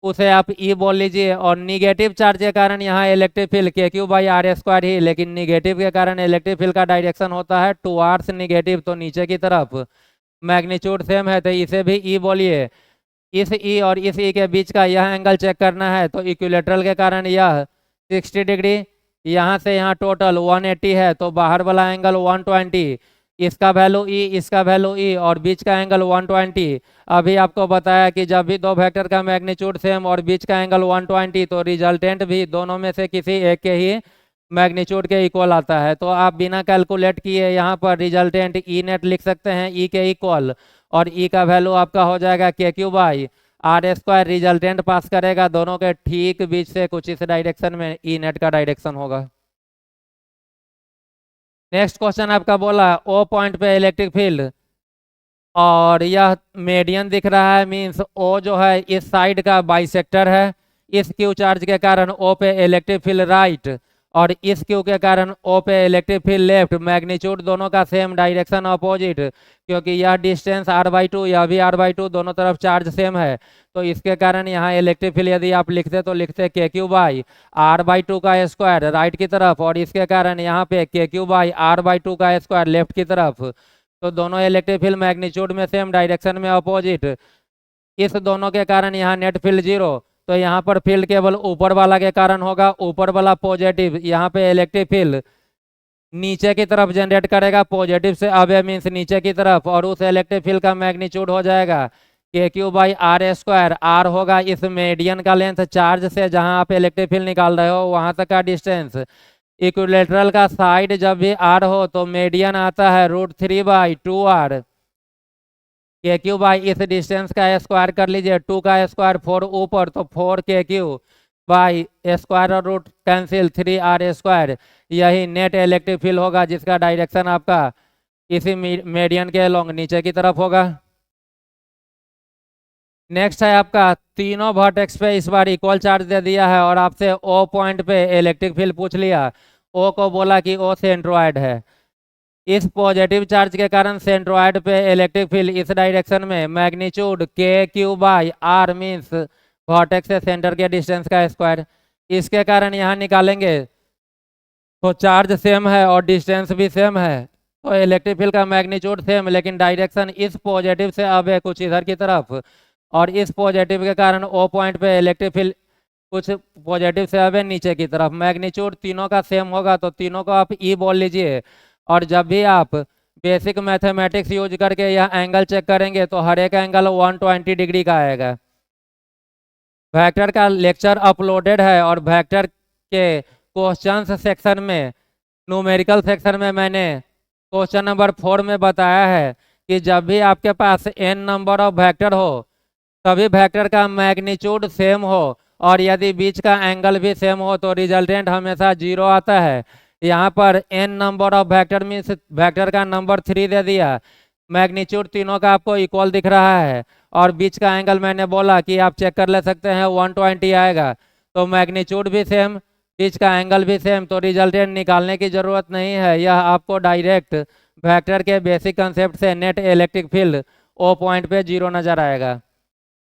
A: उसे आप ई बोल लीजिए। और निगेटिव चार्ज के कारण यहाँ इलेक्ट्रिक फील्ड KQ/R² ही, लेकिन निगेटिव के कारण इलेक्ट्रिक फील्ड का डायरेक्शन होता है टुवार्ड्स निगेटिव, तो नीचे की तरफ। मैग्नीट्यूड सेम है तो इसे भी ई बोलिए। इस ई और इस ई के बीच का यह एंगल चेक करना है, तो इक्विलेटरल के कारण यह 60 डिग्री, यहाँ से यहाँ टोटल 180 है, तो बाहर वाला एंगल 120, इसका वैल्यू ई, इसका वैल्यू ई, और बीच का एंगल 120। अभी आपको बताया कि जब भी दो वेक्टर का मैग्नीट्यूड सेम और बीच का एंगल 120, तो रिजल्टेंट भी दोनों में से किसी एक के ही मैग्नीट्यूड के इक्वल आता है। तो आप बिना कैलकुलेट किए यहाँ पर रिजल्टेंट ई नेट लिख सकते हैं, ई के इक्वल, और ई का वैल्यू आपका हो जाएगा KQ/R²। रिजल्टेंट पास करेगा दोनों के ठीक बीच से कुछ इस डायरेक्शन में ई नेट का डायरेक्शन होगा। नेक्स्ट क्वेश्चन आपका बोला O पॉइंट पे इलेक्ट्रिक फील्ड, और यह मेडियन दिख रहा है, मींस O जो है इस साइड का बाइसेक्टर है। इस Q चार्ज के कारण O पे इलेक्ट्रिक फील्ड राइट, और इस Q के कारण O पे इलेक्ट्रिक फील्ड लेफ्ट। मैग्नीट्यूड दोनों का सेम, डायरेक्शन अपोजिट, क्योंकि यह डिस्टेंस R/2, यह भी R/2, दोनों तरफ चार्ज सेम है, तो इसके कारण यहाँ इलेक्ट्रिक फील्ड यदि आप लिखते तो लिखते KQ/R/2 का स्क्वायर राइट की तरफ, और इसके कारण यहाँ पे KQ/R/2 का स्क्वायर लेफ्ट की तरफ। तो दोनों इलेक्ट्रिक फील्ड मैग्नीट्यूड में सेम, डायरेक्शन में अपोजिट। इस दोनों के कारण यहाँ नेट फील्ड 0, तो यहाँ पर फील्ड केवल ऊपर वाला के कारण होगा, ऊपर वाला पॉजिटिव। यहाँ पे इलेक्ट्रिक फील्ड नीचे की तरफ जनरेट करेगा, पॉजिटिव से अवे मीन्स नीचे की तरफ, और उस इलेक्ट्रिक फील्ड का मैग्नीट्यूड हो जाएगा KQ/R²। R होगा इस मीडियन का लेंथ, चार्ज से जहां आप इलेक्ट्रिक फील्ड निकाल रहे हो वहां तक का डिस्टेंस। इक्विलेटरल का साइड जब भी R हो तो मीडियन आता है √3/2R। KQ इस डिस्टेंस का स्क्वायर कर लीजिए, 2 का स्क्वायर 4 ऊपर, तो 4KQ/² और रूट कैंसिल 3R²। यही नेट इलेक्ट्रिक फील्ड होगा जिसका डायरेक्शन आपका इसी मीडियन के अलोंग नीचे की तरफ होगा। नेक्स्ट है आपका तीनों वर्टेक्स पे इस बार इक्वल चार्ज दे दिया है, और आपसे O पॉइंट पे इलेक्ट्रिक फील्ड पूछ लिया। O को बोला कि O सेंट्रोइड है। इस पॉजिटिव चार्ज के कारण सेंट्रोइड पे इलेक्ट्रिक फील्ड इस डायरेक्शन में, मैग्नीट्यूड KQ/R मीन्स वर्टेक्स से सेंटर के डिस्टेंस का स्क्वायर। इसके कारण यहाँ निकालेंगे तो चार्ज सेम है और डिस्टेंस भी सेम है, तो इलेक्ट्रिक फील्ड का मैग्नीट्यूड सेम, लेकिन डायरेक्शन इस पॉजिटिव से अब है कुछ इधर की तरफ, और इस पॉजिटिव के कारण O पॉइंट पे इलेक्ट्रिक फील्ड कुछ पॉजिटिव से अब है नीचे की तरफ। मैग्नीट्यूड तीनों का सेम होगा तो तीनों को आप ई बोल लीजिए। और जब भी आप बेसिक मैथमेटिक्स यूज करके यह एंगल चेक करेंगे तो हर एक एंगल 120 डिग्री का आएगा। वेक्टर का लेक्चर अपलोडेड है, और वेक्टर के क्वेश्चंस सेक्शन में, न्यूमेरिकल सेक्शन में, मैंने क्वेश्चन नंबर 4 में बताया है कि जब भी आपके पास n नंबर ऑफ वेक्टर हो, सभी वेक्टर का मैग्नीट्यूड सेम हो, और यदि बीच का एंगल भी सेम हो, तो रिजल्टेंट हमेशा 0 आता है। यहाँ पर n number of vector means vector का नंबर 3 दे दिया, मैग्नीट्यूड तीनों का आपको इक्वल दिख रहा है, और बीच का एंगल मैंने बोला कि आप चेक कर ले सकते हैं 120 आएगा, तो मैग्नीट्यूड भी सेम, बीच का एंगल भी सेम, तो रिजल्टेंट निकालने की जरूरत नहीं है, यह आपको डायरेक्ट वेक्टर के बेसिक कंसेप्ट से net electric field O point पे 0 नजर आएगा।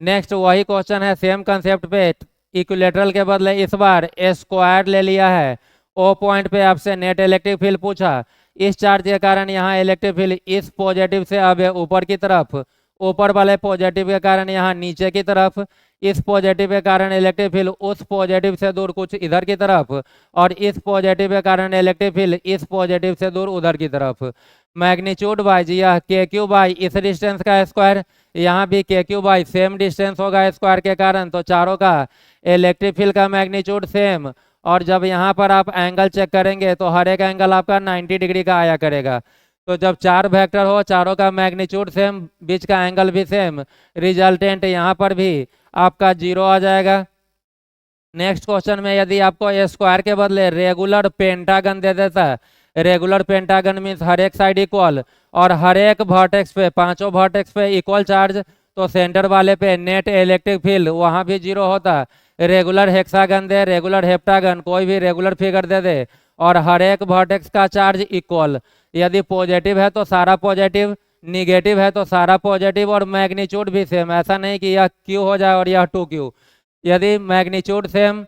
A: नेक्स्ट वही क्वेश्चन है सेम कंसेप्ट पे, इक्विलेटरल के बदले इस बार स्क्वायर ले लिया है। ओ पॉइंट पे आपसे नेट इलेक्ट्रिक फील्ड पूछा, इस चार्ज के कारण यहाँ इलेक्ट्रिक फील्ड इस पॉजिटिव से अब ऊपर की तरफ, ऊपर वाले पॉजिटिव के कारण यहाँ नीचे की तरफ, इस पॉजिटिव के कारण इलेक्ट्रिक फील्ड उस पॉजिटिव से दूर कुछ इधर की तरफ, और इस पॉजिटिव के कारण इलेक्ट्रिक फील्ड इस पॉजिटिव से दूर उधर की तरफ। मैग्नीट्यूड बाई जी यह के क्यू बाई इस डिस्टेंस का स्क्वायर, यहाँ भी के क्यू बाई सेम डिस्टेंस होगा स्क्वायर के कारण, तो चारों का इलेक्ट्रिक फील्ड का मैग्नीट्यूड सेम। और जब यहाँ पर आप एंगल चेक करेंगे तो हर एक एंगल आपका 90 डिग्री का आया करेगा। तो जब चार वेक्टर हो, चारों का मैग्नीट्यूड सेम, बीच का एंगल भी सेम, रिजल्टेंट यहाँ पर भी आपका 0 आ जाएगा। नेक्स्ट क्वेश्चन में यदि आपको स्क्वायर के बदले रेगुलर पेंटागन दे देता है, रेगुलर पेंटागन मीन्स हर एक साइड इक्वल और हर एक वर्टेक्स पे, पांचों वर्टेक्स पे इक्वल चार्ज, तो सेंटर वाले पे नेट इलेक्ट्रिक फील्ड वहाँ भी 0 होता। रेगुलर हेक्सागन दे, रेगुलर हेप्टागन, कोई भी रेगुलर फिगर दे दे और हर एक वर्टेक्स का चार्ज इक्वल, यदि पॉजिटिव है तो सारा पॉजिटिव, निगेटिव है तो सारा पॉजिटिव, और मैग्नीट्यूड भी सेम, ऐसा नहीं कि यह क्यू हो जाए और यह 2Q। यदि मैग्नीट्यूड सेम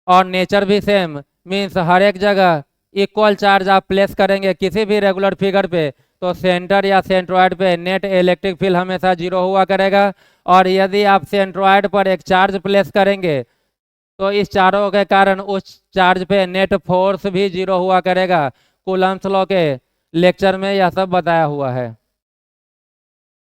A: और नेचर भी सेम मीन्स हर एक जगह इक्वल चार्ज आप प्लेस करेंगे किसी भी रेगुलर फिगर पे, तो सेंटर या सेंट्रॉइड पे नेट इलेक्ट्रिक फील्ड हमेशा 0 हुआ करेगा। और यदि आप सेंट्रॉइड पर एक चार्ज प्लेस करेंगे तो इस चारों के कारण उस चार्ज पे नेट फोर्स भी 0 हुआ करेगा। कूलम्ब्स लॉ के लेक्चर में यह सब बताया हुआ है।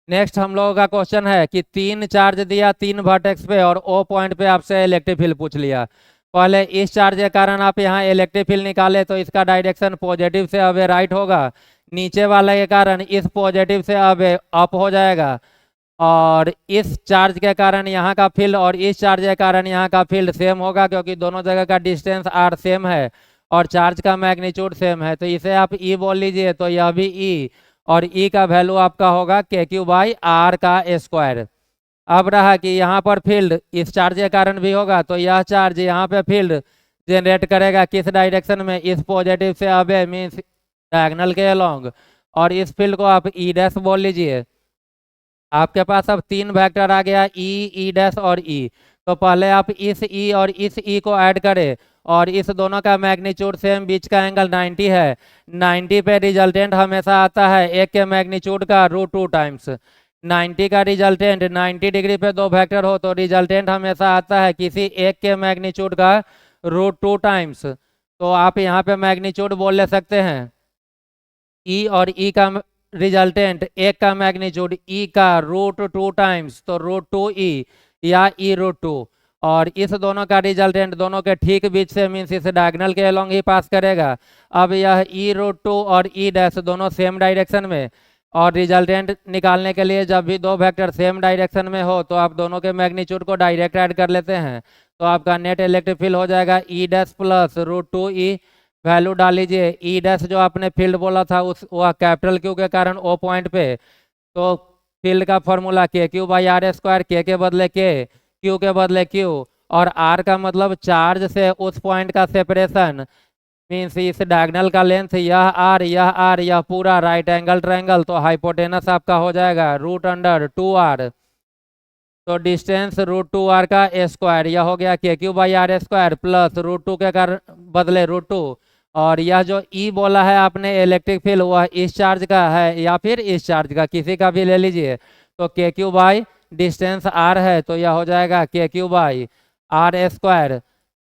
A: नेक्स्ट हम लोगों का क्वेश्चन है कि 3 चार्ज दिया 3 वर्टेक्स पे और ओ पॉइंट पे आपसे इलेक्ट्रिक फील्ड पूछ लिया। पहले इस चार्ज के कारण आप यहाँ इलेक्ट्रिक फील्ड निकाले तो इसका डायरेक्शन पॉजिटिव से अब राइट होगा, नीचे वाले के कारण इस पॉजिटिव से अब अप हो जाएगा, और इस चार्ज के कारण यहाँ का फील्ड और इस चार्ज के कारण यहाँ का फील्ड सेम होगा क्योंकि दोनों जगह का डिस्टेंस आर सेम है और चार्ज का मैग्नीट्यूड सेम है, तो इसे आप ई बोल लीजिए, तो यह भी ई, और ई का वैल्यू आपका होगा के क्यू बाई आर का स्क्वायर। अब रहा कि यहाँ पर फील्ड इस चार्ज के कारण भी होगा, तो यह चार्ज यहाँ पे फील्ड जनरेट करेगा किस डायरेक्शन में, इस पॉजिटिव से अबे मीन्स डायगोनल के अलोंग, और इस फील्ड को आप ई डैश बोल लीजिए। आपके पास अब 3 वेक्टर आ गया ई डैश और ई, तो पहले आप इस ई और इस ई को ऐड करें और इस दोनों का मैग्नीट्यूड सेम, बीच का एंगल 90 है, 90 पे रिजल्टेंट हमेशा आता है एक के मैग्नीट्यूड का √2 टाइम्स। 90 का रिजल्टेंट 90 डिग्री पे 2 वेक्टर हो तो रिजल्टेंट हमेशा आता है किसी एक के मैग्नीट्यूड का √2 टाइम्स, तो आप यहाँ पे मैग्नीट्यूड बोल ले सकते हैं। ई और ई का रिजल्टेंट एक का मैग्नीट्यूड ई का √2 टाइम्स, तो √2e या e√2, और इस दोनों का रिजल्टेंट दोनों के ठीक बीच से मीन्स इस डायगोनल के अलोंग ही पास करेगा। अब यह e√2 और e डैश दोनों सेम डायरेक्शन में, और रिजल्टेंट निकालने के लिए जब भी 2 वेक्टर सेम डायरेक्शन में हो तो आप दोनों के मैग्नीट्यूड को डायरेक्ट ऐड कर लेते हैं, तो आपका नेट इलेक्ट्रिक फील्ड हो जाएगा ई डैश प्लस √2e। वैल्यू डाल लीजिए, ई डैश जो आपने फील्ड बोला था उस वह कैपिटल क्यू के कारण ओ पॉइंट पे, तो फील्ड का फॉर्मूला के क्यू बाई आर स्क्वायर, के बदले के, क्यू के बदले क्यू, और आर का मतलब चार्ज से उस पॉइंट का सेपरेशन मीन्स इस डायगोनल का लेंथ, यह पूरा राइट एंगल ट्रायंगल, तो हाइपोटेनस आपका हो जाएगा √2r, तो डिस्टेंस √2r का स्क्वायर, यह हो गया K Q by R square plus √2 K कारण बदले √2, और यह जो ई बोला है आपने इलेक्ट्रिक फील्ड वह इस चार्ज का है या फिर इस चार्ज का, किसी का भी ले लीजिए, तो के क्यू बाई डिस्टेंस आर है तो यह हो जाएगा K Q by R square.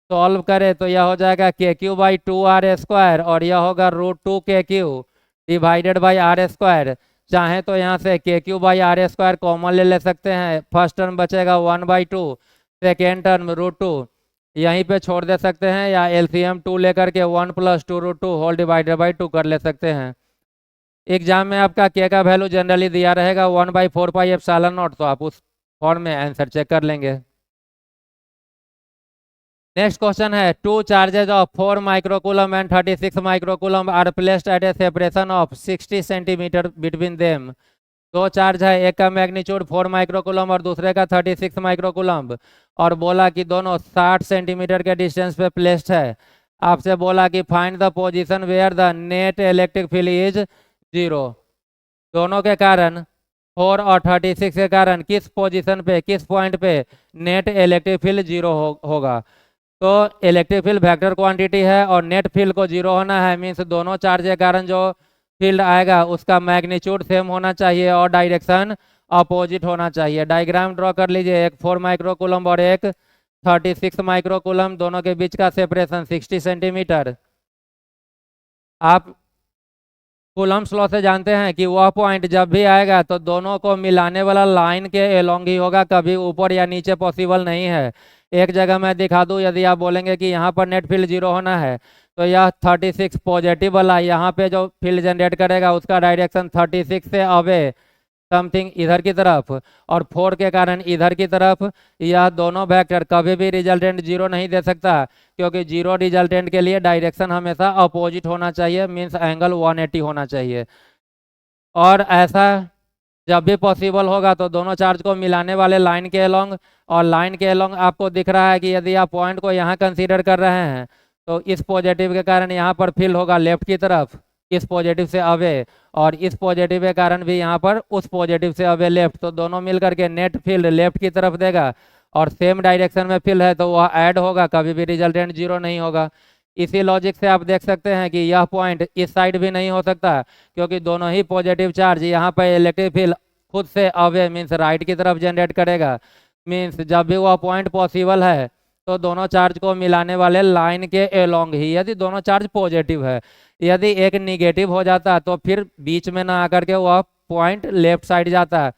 A: Solve करें तो यह हो जाएगा K Q by 2r square, और यह होगा √2 K Q divided by R square. चाहे तो यहाँ से K Q by R square common ले सकते हैं, फर्स्ट टर्म बचेगा 1/2, सेकेंड टर्म √2 यहीं पे छोड़ दे सकते हैं, या एलसीएम 2 लेकर के 1 + 2√2 होल डिवाइडेड बाई 2 कर ले सकते हैं। एग्जाम में आपका के का वैल्यू जनरली दिया रहेगा 1/4πε0, तो आप उस फॉर्म में आंसर चेक कर लेंगे। नेक्स्ट क्वेश्चन है 2 charges of 4 microcoulomb and 36 microcoulomb are placed at a separation of 60 centimetre between them. दो चार्ज है, एक का मैग्नीट्यूड 4 माइक्रोकूलम और दूसरे का 36 माइक्रोकूलम, और बोला कि दोनों 60 सेंटीमीटर के डिस्टेंस पे प्लेस्ड है। आपसे बोला कि find the position where the net electric field is 0। दोनों के कारण 4 और 36 के कारण किस पोजीशन पे, किस पॉइंट पे नेट इलेक्ट्रिक फील्ड 0 होगा। तो इलेक्ट्रिक फील्ड वेक्टर क्वांटिटी है और नेट फील्ड को 0 होना है, मीन्स दोनों चार्ज के कारण जो फील्ड आएगा उसका मैग्नीट्यूड सेम होना चाहिए और डायरेक्शन अपोजिट होना चाहिए। डायग्राम ड्रॉ कर लीजिए, एक 4 माइक्रोकूलम और एक 36 माइक्रोकूलम, दोनों के बीच का सेपरेशन 60 सेंटीमीटर। आप कूलम्स लॉ से जानते हैं कि वह पॉइंट जब भी आएगा तो दोनों को मिलाने वाला लाइन के एलोंग ही होगा, कभी ऊपर या नीचे पॉसिबल नहीं है। एक जगह मैं दिखा दूं, यदि आप बोलेंगे कि यहाँ पर नेट फील्ड 0 होना है तो यह 36 पॉजिटिव वाला यहाँ पे जो फील्ड जनरेट करेगा उसका डायरेक्शन 36 से अवे समथिंग इधर की तरफ, और 4 के कारण इधर की तरफ। यह दोनों वेक्टर कभी भी रिजल्टेंट 0 नहीं दे सकता, क्योंकि 0 रिजल्टेंट के लिए डायरेक्शन हमेशा अपोजिट होना चाहिए, मीन्स एंगल 180 होना चाहिए। और ऐसा जब भी पॉसिबल होगा तो दोनों चार्ज को मिलाने वाले लाइन के अलोंग, और लाइन के अलोंग आपको दिख रहा है कि यदि आप पॉइंट को यहाँ कंसीडर कर रहे हैं तो इस पॉजिटिव के कारण यहाँ पर फील्ड होगा लेफ्ट की तरफ, इस पॉजिटिव से अवे, और इस पॉजिटिव के कारण भी यहाँ पर उस पॉजिटिव से अवे लेफ्ट, तो दोनों मिल करके नेट फील्ड लेफ्ट की तरफ देगा, और सेम डायरेक्शन में फील्ड है तो वह ऐड होगा, कभी भी रिजल्टेंट 0 नहीं होगा। इसी लॉजिक से आप देख सकते हैं कि यह पॉइंट इस साइड भी नहीं हो सकता, क्योंकि दोनों ही पॉजिटिव चार्ज यहाँ पर इलेक्ट्रिक फील्ड खुद से अवे मीन्स राइट की तरफ जनरेट करेगा। मीन्स जब भी वह पॉइंट पॉसिबल है तो दोनों चार्ज को मिलाने वाले लाइन के एलोंग ही, यदि दोनों चार्ज पॉजिटिव है। यदि एक निगेटिव हो जाता तो फिर बीच में ना आकर के वह पॉइंट लेफ्ट साइड जाता है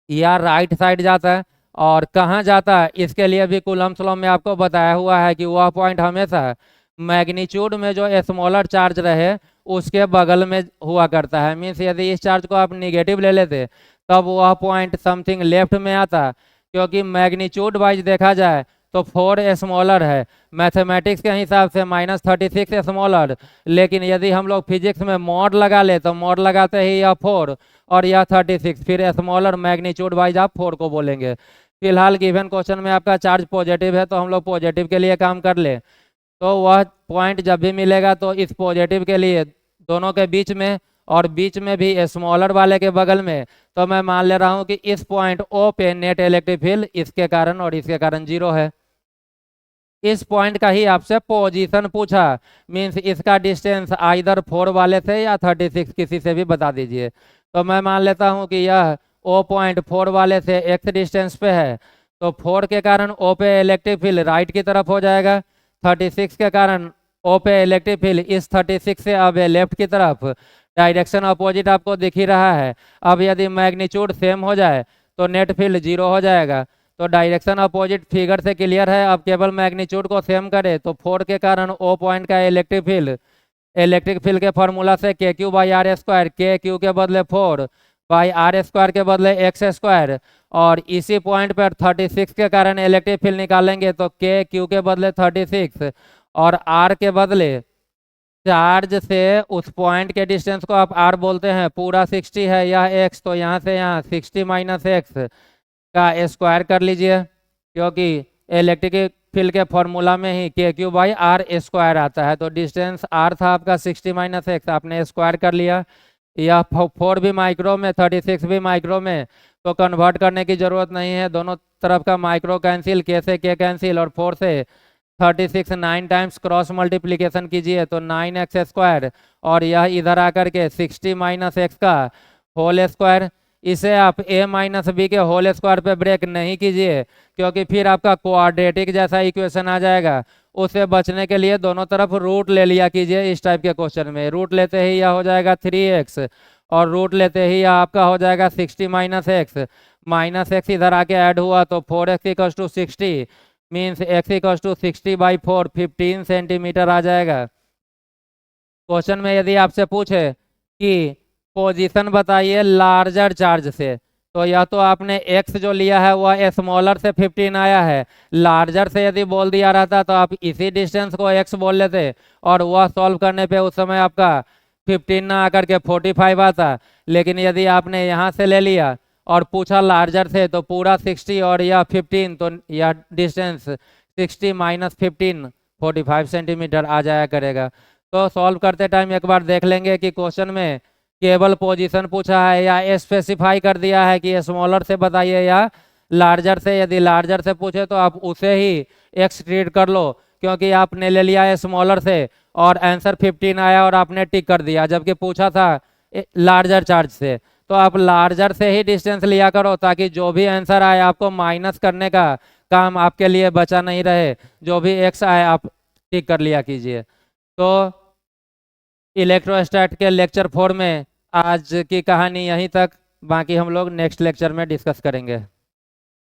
A: या राइट साइड जाता है, और कहाँ जाता है इसके लिए भी कूलम्स लॉ में आपको बताया हुआ है कि वह पॉइंट हमेशा मैग्नीट्यूड में जो स्मॉलर चार्ज रहे उसके बगल में हुआ करता है। मीन्स यदि इस चार्ज को आप निगेटिव ले लेते तब वह पॉइंट समथिंग लेफ्ट में आता, क्योंकि मैग्नीट्यूड वाइज देखा जाए तो 4 स्मॉलर है, मैथमेटिक्स के हिसाब से -36 स्मॉलर, लेकिन यदि हम लोग फिजिक्स में मॉड लगा ले तो मॉड लगाते ही यह 4 और यह 36, फिर स्मॉलर मैग्नीट्यूड वाइज आप 4 को बोलेंगे। फिलहाल गिवन क्वेश्चन में आपका चार्ज पॉजिटिव है तो हम लोग पॉजिटिव के लिए काम कर ले, तो वह पॉइंट जब भी मिलेगा तो इस पॉजिटिव के लिए दोनों के बीच में और बीच में भी स्मॉलर वाले के बगल में, तो मैं मान ले रहा हूं कि इस पॉइंट ओ पे नेट इलेक्ट्रिक फील्ड इसके कारण और इसके कारण 0 है। इस पॉइंट का ही आपसे पोजीशन पूछा, मीन्स इसका डिस्टेंस आइदर 4 वाले से या 36 किसी से भी बता दीजिए। तो मैं मान लेता हूं कि यह ओ पॉइंट 4 वाले से x डिस्टेंस पे है, तो 4 के कारण ओ पे इलेक्ट्रिक फील्ड राइट की तरफ हो जाएगा, 36 के कारण ओ पे इलेक्ट्रिक फील्ड इस 36 से अब लेफ्ट की तरफ, डायरेक्शन अपोजिट आपको दिख ही रहा है। अब यदि मैग्नीट्यूड सेम हो जाए तो नेट फील्ड 0 हो जाएगा, तो डायरेक्शन अपोजिट फिगर से क्लियर है। अब केवल मैग्नीट्यूड को सेम करे तो 4 के कारण ओ पॉइंट का इलेक्ट्रिक फील्ड के फॉर्मूला से KQ/R², KQ के बदले 4/R² के बदले x², और इसी पॉइंट पर 36 के कारण इलेक्ट्रिक फील्ड निकालेंगे तो KQ के बदले 36 और R के बदले चार्ज से उस पॉइंट के डिस्टेंस को आप R बोलते हैं, पूरा 60 है यह x, तो यहाँ से यहाँ 60 - x का स्क्वायर कर लीजिए, क्योंकि इलेक्ट्रिक फील्ड के फॉर्मूला में ही KQ/R² आता है। तो डिस्टेंस R था आपका 60 - x, आपने स्क्वायर कर लिया। यह 4 भी माइक्रो में 36 भी माइक्रो में, तो कन्वर्ट करने की जरूरत नहीं है, दोनों तरफ का माइक्रो कैंसिल, K से K कैंसिल, और 4 से 36 9 टाइम्स क्रॉस मल्टीप्लीकेशन कीजिए तो 9x², और यह इधर आकर के 60 - x का होल स्क्वायर। इसे आप a - b के होल स्क्वायर पे ब्रेक नहीं कीजिए, क्योंकि फिर आपका क्वाड्रेटिक जैसा इक्वेशन आ जाएगा। उससे बचने के लिए दोनों तरफ रूट ले लिया कीजिए। इस टाइप के क्वेश्चन में रूट लेते ही यह हो जाएगा 3x, और रूट लेते ही यह आपका हो जाएगा 60 - x इधर आके ऐड हुआ तो 4x = 60, मीन्स x = 60/4, 15 सेंटीमीटर आ जाएगा। क्वेश्चन में यदि आपसे पूछे कि पोजीशन बताइए लार्जर चार्ज से, तो या तो आपने x जो लिया है वह स्मॉलर से 15 आया है, लार्जर से यदि बोल दिया रहता तो आप इसी डिस्टेंस को x बोल लेते, और वह सॉल्व करने पे उस समय आपका 15 ना आकर के 45 आता। लेकिन यदि आपने यहाँ से ले लिया और पूछा लार्जर से, तो पूरा 60 और यह 15, तो यह डिस्टेंस 60 माइनस 15 45 सेंटीमीटर आ जाया करेगा। तो सॉल्व करते टाइम एक बार देख लेंगे कि क्वेश्चन में केवल पोजीशन पूछा है या स्पेसिफाई कर दिया है कि स्मॉलर से बताइए या लार्जर से। यदि लार्जर से पूछे तो आप उसे ही एक्स ट्रीट कर लो, क्योंकि आपने ले लिया है स्मॉलर से और आंसर 15 आया और आपने टिक कर दिया, जबकि पूछा था लार्जर चार्ज से। तो आप लार्जर से ही डिस्टेंस लिया करो, ताकि जो भी आंसर आए आपको माइनस करने का काम आपके लिए बचा नहीं रहे। जो भी एक्स आए आप टिक कर लिया कीजिए। तो इलेक्ट्रोस्टैट के लेक्चर 4 में आज की कहानी यहीं तक, बाकी हम लोग नेक्स्ट लेक्चर में डिस्कस करेंगे।